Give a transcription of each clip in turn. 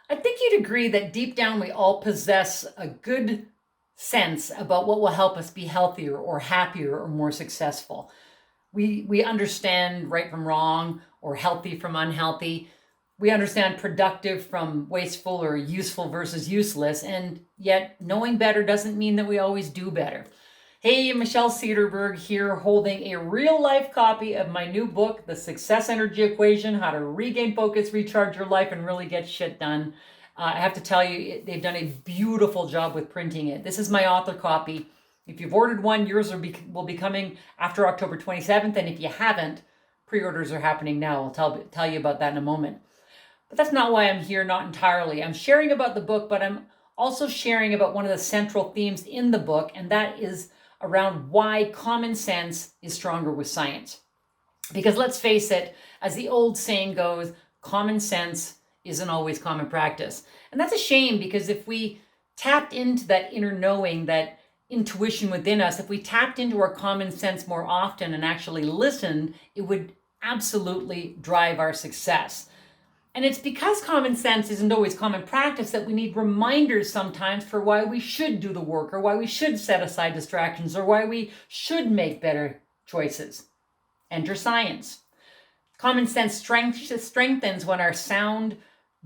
I think you'd agree that deep down we all possess a good sense about what will help us be healthier or happier or more successful. We understand right from wrong or healthy from unhealthy. We understand productive from wasteful or useful versus useless, and yet knowing better doesn't mean that we always do better. Hey, Michelle Cederberg here, holding a real life copy of my new book, The Success Energy Equation: How to Regain Focus, Recharge Your Life, and Really Get Shit Done. I have to tell you, they've done a beautiful job with printing it. This is my author copy. If you've ordered one, yours will be coming after October 27th. And if you haven't, pre-orders are happening now. I'll tell you about that in a moment. But that's not why I'm here, not entirely. I'm sharing about the book, but I'm also sharing about one of the central themes in the book, and that is around why common sense is stronger with science. Because let's face it, as the old saying goes, common sense isn't always common practice. And that's a shame, because if we tapped into that inner knowing, that intuition within us, if we tapped into our common sense more often and actually listened, it would absolutely drive our success. And it's because common sense isn't always common practice that we need reminders sometimes for why we should do the work, or why we should set aside distractions, or why we should make better choices. Enter science. Common sense strengthens when our sound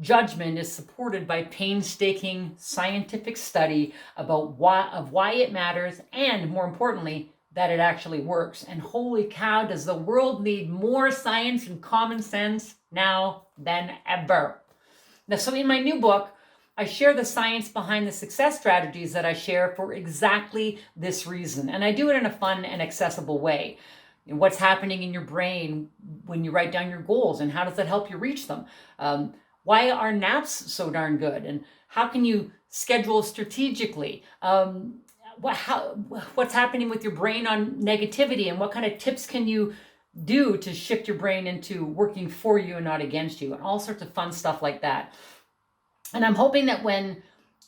judgment is supported by painstaking scientific study about why it matters, and more importantly, that it actually works. And holy cow, does the world need more science and common sense now than ever. Now, so in my new book, I share the science behind the success strategies that I share for exactly this reason. And I do it in a fun and accessible way. What's happening in your brain when you write down your goals, and how does that help you reach them? Why are naps so darn good? And how can you schedule strategically? What's happening with your brain on negativity, and what kind of tips can you do to shift your brain into working for you and not against you, and all sorts of fun stuff like that. And I'm hoping that when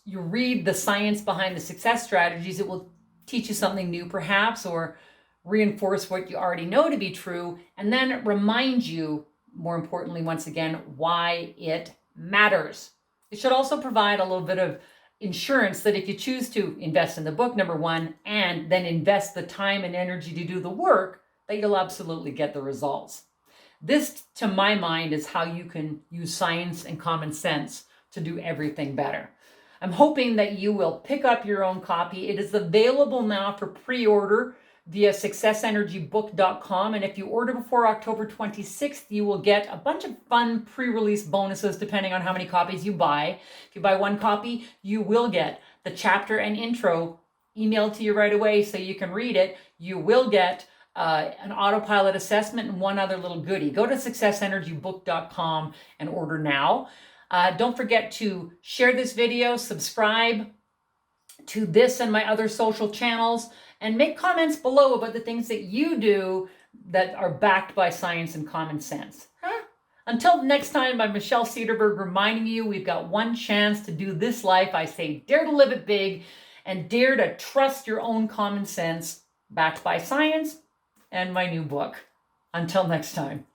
you read the science behind the success strategies, it will teach you something new perhaps, or reinforce what you already know to be true, and then remind you, more importantly, once again, why it matters. It should also provide a little bit of insurance that if you choose to invest in the book, number one, and then invest the time and energy to do the work, that you'll absolutely get the results. This, to my mind, is how you can use science and common sense to do everything better. I'm hoping that you will pick up your own copy. It is available now for pre-order via successenergybook.com. And if you order before October 26th, you will get a bunch of fun pre-release bonuses depending on how many copies you buy. If you buy one copy, you will get the chapter and intro emailed to you right away so you can read it. You will get an autopilot assessment and one other little goodie. Go to successenergybook.com and order now. Don't forget to share this video, subscribe to this and my other social channels, and make comments below about the things that you do that are backed by science and common sense. Until next time, I'm Michelle Cederberg, reminding you we've got one chance to do this life. I say dare to live it big, and dare to trust your own common sense, backed by science and my new book. Until next time.